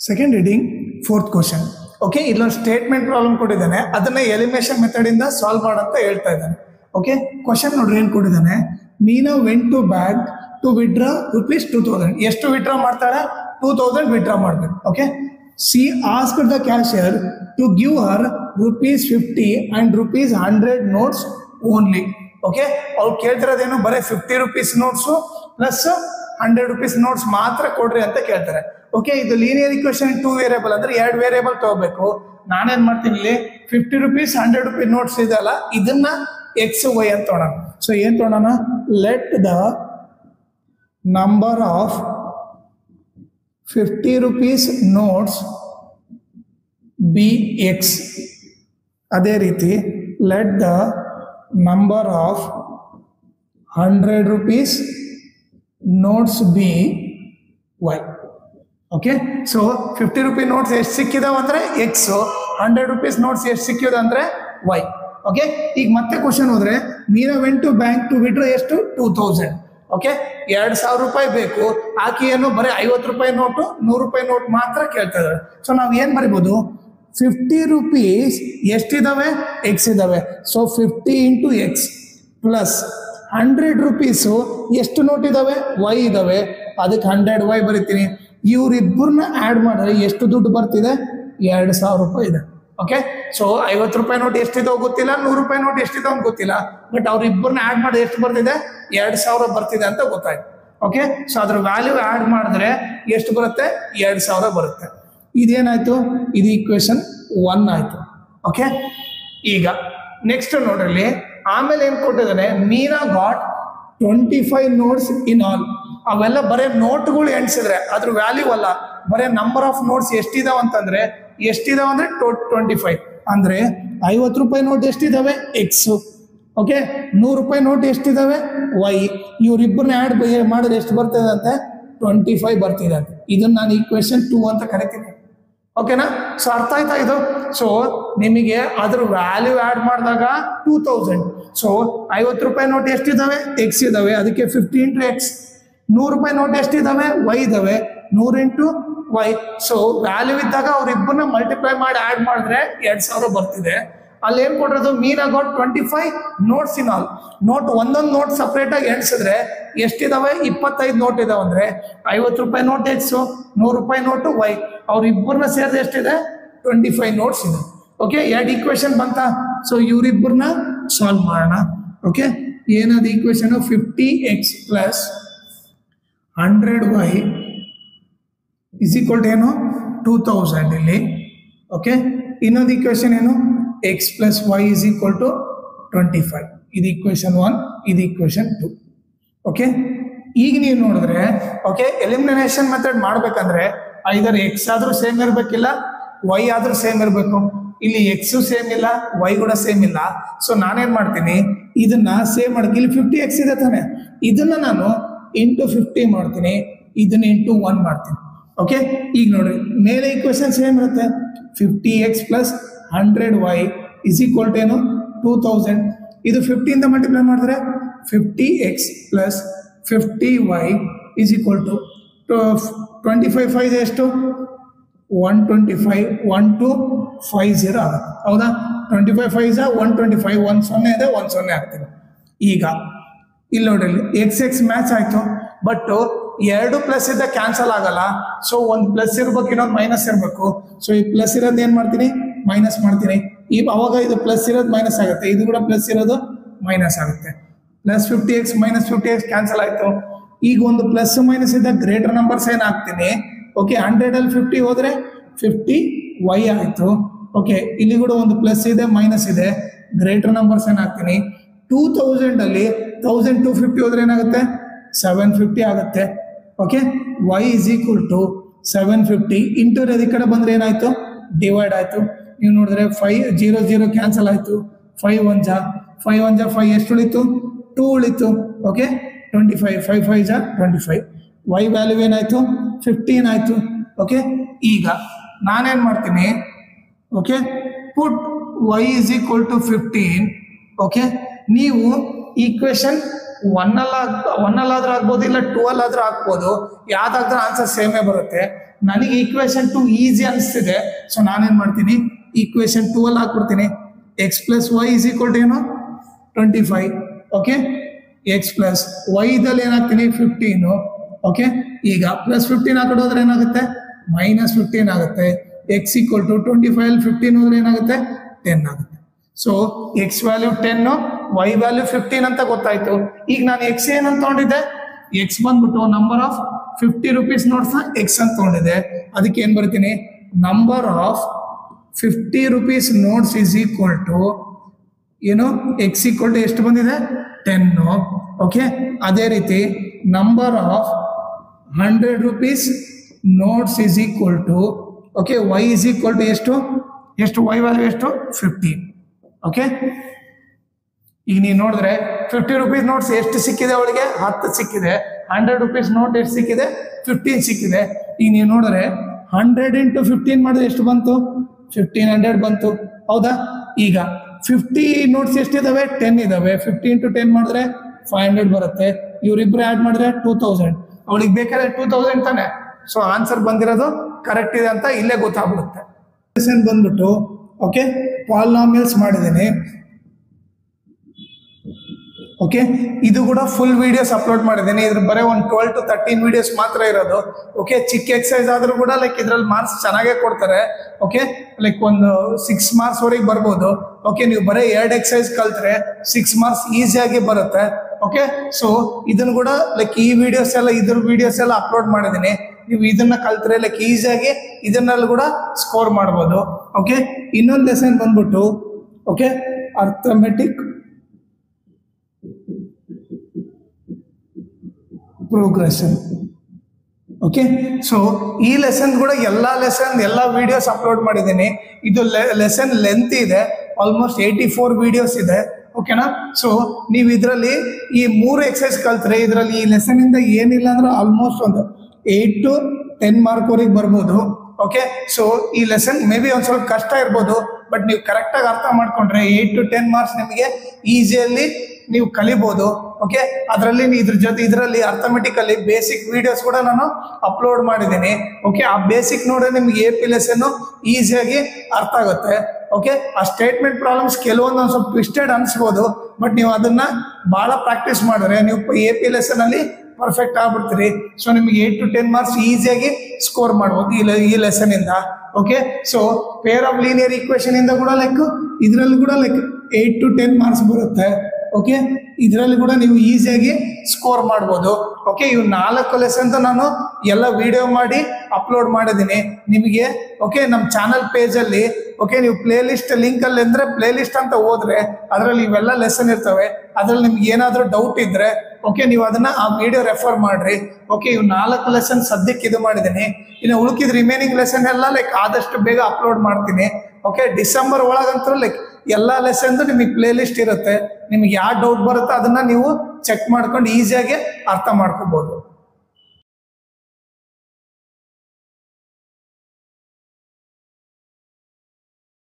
Second reading fourth question. Okay, ಇಲ್ಲೊಂದು statement problem ಕೊಟ್ಟಿದ್ದಾನೆ, ಅದನ್ನ ಎಲಿಮಿನೇಷನ್ ಮೆಥಡ್ ಇಂದ ಸಾಲ್ವ್ ಮಾಡಂತ ಹೇಳ್ತಾ ಇದ್ದಾನೆ. ಓಕೆ, ಕ್ವಶನ್ ನೋಡ್ರಿ ಏನ್ ಕೊಟ್ಟಿದ್ದಾನೆ. Meena went to bank to withdraw ₹2000. ಎಷ್ಟು ವಿಡ್ರಾ ಮಾಡ್ತಾಳೆ? 2000 ವಿಡ್ರಾ ಮಾಡ್ಬೇಕು. Okay, she asked the cashier to give her ₹50 and ₹100 notes only. Okay, ಅವ್ರು ಕೇಳ್ತಿರೋದೇನು, ಬರೀ ₹50 ನೋಟ್ಸು ಪ್ಲಸ್ ₹100 ನೋಟ್ಸ್ ಮಾತ್ರ ಕೊಡ್ರಿ ಅಂತ ಕೇಳ್ತಾರೆ. ಓಕೆ, ಇದು ಲೀನಿಯರ್ ಇಕ್ವೇಶನ್ 2 ವೇರಿಯಬಲ್ ಅಂದ್ರೆ 2 ವೇರಿಯಬಲ್ ತಗೋಬೇಕು. ನಾನೇನ್ ಮಾಡ್ತೀನಿ, ಇಲ್ಲಿ ₹50 ₹100 ನೋಟ್ಸ್ ಇದೆಲ್ಲ, ಇದನ್ನ XY ಅಂತ ತೊಗೊಳೋಣ. ಸೊ ಏನ್ ತೊಗೊಳೋಣ, let the number of ₹50 notes be X. ಅದೇ ರೀತಿ let the number of ₹100 notes be Y. Okay, so ₹50 notes ಎಷ್ಟು ಸಿಕ್ಕಿದಾವ ಅಂದ್ರೆ X, ₹100 ನೋಟ್ಸ್ ಎಷ್ಟು ಸಿಕ್ಕಿದ ಅಂದ್ರೆ Y. ಓಕೆ, ಈಗ ಮತ್ತೆ ಕ್ವಶನ್ ಹೋದ್ರೆ, Meena went to bank to withdraw ಎಷ್ಟು? 2000. ಓಕೆ, ₹2000 ಬೇಕು. ಆಕಿ ಏನು ಬರೀ ₹50 ನೋಟು ₹100 ನೋಟ್ ಮಾತ್ರ ಕೇಳ್ತಾ ಇದ್ದಾರೆ. ಸೊ ನಾವ್ ಏನ್ ಬರಿಬಹುದು, ₹50 ಎಷ್ಟಿದಾವೆ? X ಇದಾವೆ. ಸೊ 50 into X ಪ್ಲಸ್ ₹100 ಎಷ್ಟು ನೋಟ್ ಇದಾವೆ? Y ಇದಾವೆ. ಅದಕ್ಕೆ 100Y ಬರಿತೀನಿ. ಇವ್ರಿಬ್ಬರನ್ನ ಆಡ್ ಮಾಡಿದ್ರೆ ಎಷ್ಟು ದುಡ್ಡು ಬರ್ತಿದೆ? ₹2000 ಇದೆ. ಓಕೆ, ಸೊ ₹50 ನೋಟ್ ಎಷ್ಟಿದಾವ ಗೊತ್ತಿಲ್ಲ, ₹100 ನೋಟ್ ಎಷ್ಟಿದಾವ ಅಂತ ಗೊತ್ತಿಲ್ಲ, ಬಟ್ ಅವ್ರಿಬ್ಬರನ್ನ ಆಡ್ ಮಾಡಿ ಎಷ್ಟು ಬರ್ತಿದೆ? 2000 ಬರ್ತಿದೆ ಅಂತ ಗೊತ್ತಾಯ್ತು. ಓಕೆ, ಸೊ ಅದ್ರ ವ್ಯಾಲ್ಯೂ ಆಡ್ ಮಾಡಿದ್ರೆ ಎಷ್ಟು ಬರುತ್ತೆ? 2000 ಬರುತ್ತೆ. ಇದೇನಾಯ್ತು? ಇದು ಈಕ್ವೇಶನ್ 1 ಆಯ್ತು. ಓಕೆ, ಈಗ ನೆಕ್ಸ್ಟ್ ನೋಡ್ರಿ, ಆಮೇಲೆ ಏನ್ ಕೊಟ್ಟಿದ್ದಾನೆ, ಮೀನಾ ಗಾಟ್ 25 ನೋಟ್ಸ್ ಇನ್ ಆಲ್. ಅವೆಲ್ಲ ಬರೇ ನೋಟ್ಗಳು ಎಣಿಸಿದ್ರೆ ಅದ್ರ ವ್ಯಾಲ್ಯೂ ಅಲ್ಲ, ಬರೇ ನಂಬರ್ ಆಫ್ ನೋಟ್ಸ್ ಎಷ್ಟಿದಾವ ಅಂತಂದ್ರೆ 25 ಅಂದ್ರೆ ₹50 ನೋಟ್ ಎಷ್ಟಿದಾವೆ? X. ಓಕೆ, ₹100 ನೋಟ್ ಎಷ್ಟಿದಾವೆ? Y. ಇವ್ರಿಬ್ಬರನ್ನ ಆಡ್ ಮಾಡಿದ್ರೆ ಎಷ್ಟು ಬರ್ತದೆ ಅಂತೆ? 25 ಬರ್ತಿದೆ ಅಂತ. ಇದನ್ನ ನಾನು ಈಕ್ವೇಶನ್ 2 ಅಂತ ಕರಿತೀನಿ. ಓಕೆನಾ? ಸೊ ಅರ್ಥ ಆಯ್ತಾ ಇದು? ಸೊ ನಿಮಗೆ ಅದ್ರ ವ್ಯಾಲ್ಯೂ ಆಡ್ ಮಾಡಿದಾಗ 2000. ಸೊ ₹50 ನೋಟ್ ಎಷ್ಟಿದಾವೆ? X ಇದಾವೆ, ಅದಕ್ಕೆ 50 into X. ₹100 ನೋಟ್ ಎಷ್ಟಿದಾವೆ? Y ಇದಾವೆ, 100 into Y. ಸೊ ವ್ಯಾಲ್ಯೂ ಇದ್ದಾಗ ಅವ್ರಿಬ್ಬರನ್ನ ಮಲ್ಟಿಪ್ಲೈ ಮಾಡಿ ಆಡ್ ಮಾಡಿದ್ರೆ 2000 ಬರ್ತಿದೆ. ಅಲ್ಲಿ ಏನ್ ಕೊಟ್ಟಿರೋದು, Meena got 25 notes in all. Note ಒಂದೊಂದು ನೋಟ್ ಸಪ್ರೇಟ್ ಆಗಿ ಎಣಿಸಿದ್ರೆ ಎಷ್ಟಿದಾವೆ? 25 ನೋಟ್ ಇದಾವೆ. ಅಂದ್ರೆ ₹50 ನೋಟ್ X, ₹100 ನೋಟು Y. ಅವ್ರಿಬ್ಬರನ್ನ ಸೇರಿದ್ರೆ ಎಷ್ಟಿದೆ? 25 ನೋಟ್ಸ್ ಇದೆ. ಓಕೆ, 2 ಈಕ್ವೇಶನ್ ಬಂತ. ಸೊ ಇವ್ರಿಬ್ಬರನ್ನ ಸಾಲ್ವ್ ಮಾಡೋಣ. ಓಕೆ, ಏನದು equation? 50X plus 100Y is equal to ಏನು? 2000 ಇಲ್ಲಿ. ಓಕೆ, ಇನ್ನೊಂದು ಈಕ್ವೇಶನ್ ಏನು? X plus Y is equal to 25. ಇದು ಈಕ್ವೇಶನ್ 1, ಇದು ಈಕ್ವೇಶನ್ 2. ಓಕೆ, ಈಗ ನೀವು ನೋಡಿದ್ರೆ, ಓಕೆ, ಎಲಿಮಿನೇಷನ್ ಮೆಥಡ್ ಮಾಡ್ಬೇಕಂದ್ರೆ ಐದರ್ X ಆದ್ರೂ ಸೇಮ್ ಇರ್ಬೇಕಿಲ್ಲ, Y ಆದ್ರೂ ಸೇಮ್ ಇರ್ಬೇಕು. ಇಲ್ಲಿ X ಸೇಮ್ ಇಲ್ಲ, Y ಕೂಡ ಸೇಮ್ ಇಲ್ಲ. ಸೊ ನಾನೇನ್ ಮಾಡ್ತೀನಿ, ಇದನ್ನ ಸೇಮ್ ಮಾಡಕ್ಕೆ, ಇಲ್ಲಿ 50X ಇದೆ ತಾನೆ, ಇದನ್ನ ನಾನು ಇಂಟು 50 ಮಾಡ್ತೀನಿ, ಇದನ್ನ ಇಂಟು 1 ಮಾಡ್ತೀನಿ. ಓಕೆ, ಈಗ ನೋಡ್ರಿ, ಮೇಲೆ ಈಕ್ವೇಶನ್ ಸೇಮ್ ಇರುತ್ತೆ. 50X plus 100Y is equal to ಏನು? 2000. ಇದು 50 ಇಂದ ಮಲ್ಟಿಪ್ಲೈ ಮಾಡಿದ್ರೆ 50X plus 50Y is equal to 25 5 ಎಷ್ಟು? 125, 1250 ಆಗುತ್ತೆ. ಹೌದಾ? 25 5 125, 1 0 ಇದೆ, 1 0 ಆಗ್ತೀನಿ. ಈಗ ಇಲ್ಲಿ ನೋಡ್ರಿ, X ಮ್ಯಾಚ್ ಆಯ್ತು, ಬಟ್ 2 ಪ್ಲಸ್ ಇದ್ದ ಕ್ಯಾನ್ಸಲ್ ಆಗಲ್ಲ. ಸೊ ಒಂದು ಪ್ಲಸ್ ಇರ್ಬೇಕು, ಇನ್ನೊಂದು ಮೈನಸ್ ಇರಬೇಕು. ಸೊ ಈ ಪ್ಲಸ್ ಇರೋದು ಏನ್ ಮಾಡ್ತೀನಿ? ಮೈನಸ್ ಮಾಡ್ತೀನಿ. ಈ ಅವಾಗ ಇದು ಪ್ಲಸ್ ಇರೋದು ಮೈನಸ್ ಆಗುತ್ತೆ, ಇದು ಕೂಡ ಪ್ಲಸ್ ಇರೋದು ಮೈನಸ್ ಆಗುತ್ತೆ. Plus 50X minus 50X cancel ಆಯ್ತು. ಈಗ ಒಂದು ಪ್ಲಸ್ ಮೈನಸ್ ಇದ್ದ ಗ್ರೇಟರ್ ನಂಬರ್ಸ್ ಏನ್ ಹಾಕ್ತೀನಿ? ಓಕೆ, 100 ಅಲ್ಲಿ 50 ಹೋದ್ರೆ 50Y ಆಯ್ತು. ಓಕೆ, ಇಲ್ಲಿ ಕೂಡ ಒಂದು ಪ್ಲಸ್ ಇದೆ, ಮೈನಸ್ ಇದೆ, ಗ್ರೇಟರ್ ನಂಬರ್ಸ್ ಏನ್ ಹಾಕ್ತೀನಿ? 2000 ಅಲ್ಲಿ 1000 to 50 ಹೋದ್ರೆ ಏನಾಗುತ್ತೆ? 750 ಆಗುತ್ತೆ. Okay, Y is equal to 750 into ಈ ಕಡೆ ಬಂದ್ರೆ ಏನಾಯ್ತು? ಡಿವೈಡ್ ಆಯ್ತು. ನೀವು ನೋಡಿದ್ರೆ 5 0 0 ಕ್ಯಾನ್ಸಲ್ ಆಯ್ತು. 5 1 ಜಾ 5 ಎಷ್ಟು ಉಳಿತು? 2 ಉಳಿತು. ಓಕೆ, 25 5 5 ಜಾ 25. Y ವ್ಯಾಲ್ಯೂ ಏನಾಯ್ತು? 15 ಆಯ್ತು. ಓಕೆ, ಈಗ ನಾನೇನ್ ಮಾಡ್ತೀನಿ? Okay, put Y is equal to 15. Okay, ನೀವು ಈಕ್ವೇಶನ್ ಒನ್ ಅಲ್ಲಾದ್ರೂ ಆಗ್ಬೋದು, ಇಲ್ಲ 2 ಅಲ್ಲಾದ್ರೂ ಆಗ್ಬೋದು. ಯಾವ್ದಾದ್ರೂ ಆನ್ಸರ್ ಸೇಮೇ ಬರುತ್ತೆ. ನನಗೆ ಈಕ್ವೇಶನ್ 2 ಈಸಿ ಅನಿಸ್ತಿದೆ. ಸೊ ನಾನೇನ್ ಮಾಡ್ತೀನಿ, ಈಕ್ವೇಶನ್ 2 ಅಲ್ಲಿ ಹಾಕ್ಬಿಡ್ತೀನಿ. X plus Y is equal to ಏನು 25. ಓಕೆ, ಎಕ್ಸ್ ಪ್ಲಸ್ ವೈ ಇದಲ್ಲಿ ಏನಾಗ್ತೀನಿ 15. ಓಕೆ, ಈಗ ಪ್ಲಸ್ 15 ಆ ಕಡೆ ಹೋದ್ರೆ ಏನಾಗುತ್ತೆ -15 ಆಗುತ್ತೆ. ಎಕ್ಸ್ ಈಕ್ವಲ್ ಟು 25 ಅಲ್ಲಿ 15 ಹೋದ್ರೆ ಏನಾಗುತ್ತೆ 10 ಆಗುತ್ತೆ. So X value 10, Y value 15 ಅಂತ ಗೊತ್ತಾಯ್ತು. ಈಗ ನಾನು ಎಕ್ಸ್ ಏನಂತ ತಗೊಂಡಿದ್ದೆ, ಎಕ್ಸ್ ಬಂದ್ಬಿಟ್ಟು number of 50 rupees notes X ಅಂತ ತಗೊಂಡಿದ್ದೆ. ಅದಕ್ಕೆ ಏನ್ ಬರ್ತೀನಿ, number of 50 rupees notes is equal to ಏನು, ಎಕ್ಸ್ ಈಕ್ವಲ್ ಟು ಎಷ್ಟು ಬಂದಿದೆ 10. ಓಕೆ, ಅದೇ ರೀತಿ number of 100 rupees notes is equal to, okay, Y is equal to ಎಷ್ಟು ವೈ ವ್ಯಾಲ್ಯೂ ಎಷ್ಟು 15. ಓಕೆ, ಈಗ ನೀವು ನೋಡಿದ್ರೆ 50 ರೂಪೀಸ್ ನೋಟ್ಸ್ ಎಷ್ಟು ಸಿಕ್ಕಿದೆ ಅವಳಿಗೆ 10 ಸಿಕ್ಕಿದೆ. 100 ರೂಪೀಸ್ ನೋಟ್ ಎಷ್ಟು ಸಿಕ್ಕಿದೆ 15 ಸಿಕ್ಕಿದೆ. ಈಗ ನೀವು ನೋಡಿದ್ರೆ 100 ಇಂಟು 15 ಮಾಡಿದ್ರೆ ಎಷ್ಟು ಬಂತು 1500 ಬಂತು. ಹೌದಾ, ಈಗ 50 ನೋಟ್ಸ್ ಎಷ್ಟಿದಾವೆ 10 ಇದಾವೆ. 50 ಇಂಟು 10 ಮಾಡಿದ್ರೆ 500 ಬರುತ್ತೆ. ಇವರಿಬ್ರು ಆಡ್ ಮಾಡಿದ್ರೆ 2000. ಅವಳಿಗೆ ಬೇಕಾದ್ರೆ 2000 ತಾನೆ. ಸೊ ಆನ್ಸರ್ ಬಂದಿರೋದು ಕರೆಕ್ಟ್ ಇದೆ ಅಂತ ಇಲ್ಲೇ ಗೊತ್ತಾಗ್ಬಿಡುತ್ತೆ. ಬಂದ್ಬಿಟ್ಟು ಓಕೆ, ಪಾಲಿನಾಮಿಯಲ್ಸ್ ಮಾಡಿದ್ದೀನಿ. ಓಕೆ, ಇದು ಕೂಡ ಫುಲ್ ವಿಡಿಯೋಸ್ ಅಪ್ಲೋಡ್ ಮಾಡಿದ್ದೀನಿ. ಇದ್ರ ಬರೀ ಒಂದು 12 to 13 ವಿಡಿಯೋಸ್ ಮಾತ್ರ ಇರೋದು. ಓಕೆ, ಚಿಕ್ಕ ಎಕ್ಸಸೈಸ್ ಆದ್ರೂ ಕೂಡ ಲೈಕ್ ಇದ್ರಲ್ಲಿ ಮಾರ್ಕ್ಸ್ ಚೆನ್ನಾಗೇ ಕೊಡ್ತಾರೆ. ಓಕೆ, ಲೈಕ್ ಒಂದು 6 ಮಾರ್ಕ್ಸ್ ವರೆಗೆ ಬರ್ಬೋದು. ಓಕೆ, ನೀವು ಬರೀ 2 ಎಕ್ಸಸೈಸ್ ಕಲ್ತ್ರೆ 6 ಮಾರ್ಕ್ಸ್ ಈಸಿಯಾಗಿ ಬರುತ್ತೆ. ಓಕೆ, ಸೊ ಇದನ್ನು ಕೂಡ ಲೈಕ್ ಈ ವಿಡಿಯೋಸ್ ಎಲ್ಲ ಇದ್ರ ವಿಡಿಯೋಸ್ ಎಲ್ಲ ಅಪ್ಲೋಡ್ ಮಾಡಿದ್ದೀನಿ. ನೀವು ಇದನ್ನ ಕಲ್ತ್ರೆ ಲೈಕ್ ಈಸಿಯಾಗಿ ಇದನ್ನಲ್ಲಿ ಕೂಡ ಸ್ಕೋರ್ ಮಾಡ್ಬೋದು. ಓಕೆ, ಇನ್ನೊಂದು ಲೆಸನ್ ಬಂದ್ಬಿಟ್ಟು okay, arithmetic progression. Okay, so ಈ ಲೆಸನ್ ಕೂಡ ಎಲ್ಲ ವಿಡಿಯೋಸ್ ಅಪ್ಲೋಡ್ ಮಾಡಿದ್ದೀನಿ. ಇದು ಲೆಸನ್ ಲೆಂತ್ ಇದೆ, ಆಲ್ಮೋಸ್ಟ್ 84 ವಿಡಿಯೋಸ್ ಇದೆ. ಓಕೆನಾ, ಸೊ ನೀವು ಇದರಲ್ಲಿ ಈ 3 ಎಕ್ಸಸೈಸ್ ಕಲ್ತ್ರೆ ಇದರಲ್ಲಿ ಈ ಲೆಸನ್ ಇಂದ ಏನಿಲ್ಲ ಅಂದ್ರೆ ಆಲ್ಮೋಸ್ಟ್ ಒಂದು 8 to 10 ಮಾರ್ಕ್ ವರೆಗೆ ಬರ್ಬೋದು. ಓಕೆ, ಸೊ ಈ ಲೆಸನ್ ಮೇ ಬಿ ಒಂದು ಸ್ವಲ್ಪ ಕಷ್ಟ ಇರ್ಬೋದು, ಬಟ್ ನೀವು ಕರೆಕ್ಟಾಗಿ ಅರ್ಥ ಮಾಡ್ಕೊಂಡ್ರೆ 8 to 10 ಮಾರ್ಕ್ಸ್ ನಿಮಗೆ ಈಸಿಯಲ್ಲಿ ನೀವು ಕಲಿಬಹುದು. ಓಕೆ, ಅದರಲ್ಲಿ ಇದರಲ್ಲಿ ಅರ್ಥಮೆಟಿಕಲ್ಲಿ ಬೇಸಿಕ್ ವಿಡಿಯೋಸ್ ಕೂಡ ನಾನು ಅಪ್ಲೋಡ್ ಮಾಡಿದ್ದೀನಿ. ಓಕೆ, ಆ ಬೇಸಿಕ್ ನೋಡಿದ್ರೆ ನಿಮ್ಗೆ AP ಲೆಸನ್ ಈಸಿಯಾಗಿ ಅರ್ಥ ಆಗುತ್ತೆ. ಓಕೆ, ಆ ಸ್ಟೇಟ್ಮೆಂಟ್ ಪ್ರಾಬ್ಲಮ್ಸ್ ಕೆಲವೊಂದು ಸ್ವಲ್ಪ ಟ್ವಿಸ್ಟೆಡ್ ಅನ್ಸ್ಬೋದು, ಬಟ್ ನೀವು ಅದನ್ನ ಬಹಳ ಪ್ರಾಕ್ಟೀಸ್ ಮಾಡಿದ್ರೆ ನೀವು AP ಲೆಸನ್ ಅಲ್ಲಿ ಪರ್ಫೆಕ್ಟ್ ಆಗ್ಬಿಡ್ತೀರಿ. ಸೊ ನಿಮಗೆ 8 to 10 ಮಾರ್ಕ್ಸ್ ಈಸಿಯಾಗಿ ಸ್ಕೋರ್ ಮಾಡ್ಬೋದು ಈ ಲೆಸನ್ ಇಂದ. Okay, so pair of linear equation ಇಂದ ಕೂಡ ಲೈಕ್ ಇದರಲ್ಲಿ ಕೂಡ ಲೈಕ್ 8 to 10 ಮಾರ್ಕ್ಸ್ ಬರುತ್ತೆ. ಓಕೆ, ಇದರಲ್ಲಿ ಕೂಡ ನೀವು ಈಸಿಯಾಗಿ ಸ್ಕೋರ್ ಮಾಡ್ಬೋದು. ಓಕೆ, ಇವು 4 ಲೆಸನ್ ನಾನು ಎಲ್ಲ ವಿಡಿಯೋ ಮಾಡಿ ಅಪ್ಲೋಡ್ ಮಾಡಿದ್ದೀನಿ ನಿಮಗೆ. ಓಕೆ, ನಮ್ಮ ಚಾನಲ್ ಪೇಜ್ ಅಲ್ಲಿ ಓಕೆ, ನೀವು ಪ್ಲೇ ಲಿಸ್ಟ್ ಲಿಂಕ್ ಅಲ್ಲಿ ಅಂದ್ರೆ ಪ್ಲೇ ಲಿಸ್ಟ್ ಅಂತ ಹೋದ್ರೆ ಅದರಲ್ಲಿ ಇವೆಲ್ಲ ಲೆಸನ್ ಇರ್ತವೆ. ಅದ್ರಲ್ಲಿ ನಿಮ್ಗೆ ಏನಾದ್ರೂ ಡೌಟ್ ಇದ್ರೆ ಓಕೆ, ನೀವು ಅದನ್ನ ಆ ವಿಡಿಯೋ ರೆಫರ್ ಮಾಡ್ರಿ. ಓಕೆ, ಇವು 4 ಲೆಸನ್ ಸದ್ಯಕ್ಕೆ ಇದು ಮಾಡಿದ್ದೀನಿ. ಇನ್ನು ಉಳುಕಿದ ರಿಮೈನಿಂಗ್ ಲೆಸನ್ ಎಲ್ಲ ಲೈಕ್ ಆದಷ್ಟು ಬೇಗ ಅಪ್ಲೋಡ್ ಮಾಡ್ತೀನಿ. ಓಕೆ, ಡಿಸೆಂಬರ್ ಒಳಗಂತೂ ಲೈಕ್ ಎಲ್ಲ ಲೆಸನ್ದು ನಿಮಗೆ ಪ್ಲೇ ಲಿಸ್ಟ್ ಇರುತ್ತೆ. ನಿಮ್ಗೆ ಯಾವ ಡೌಟ್ ಬರುತ್ತೋ ಅದನ್ನ ನೀವು ಚೆಕ್ ಮಾಡ್ಕೊಂಡು ಈಸಿಯಾಗಿ ಅರ್ಥ ಮಾಡ್ಕೋಬಹುದು.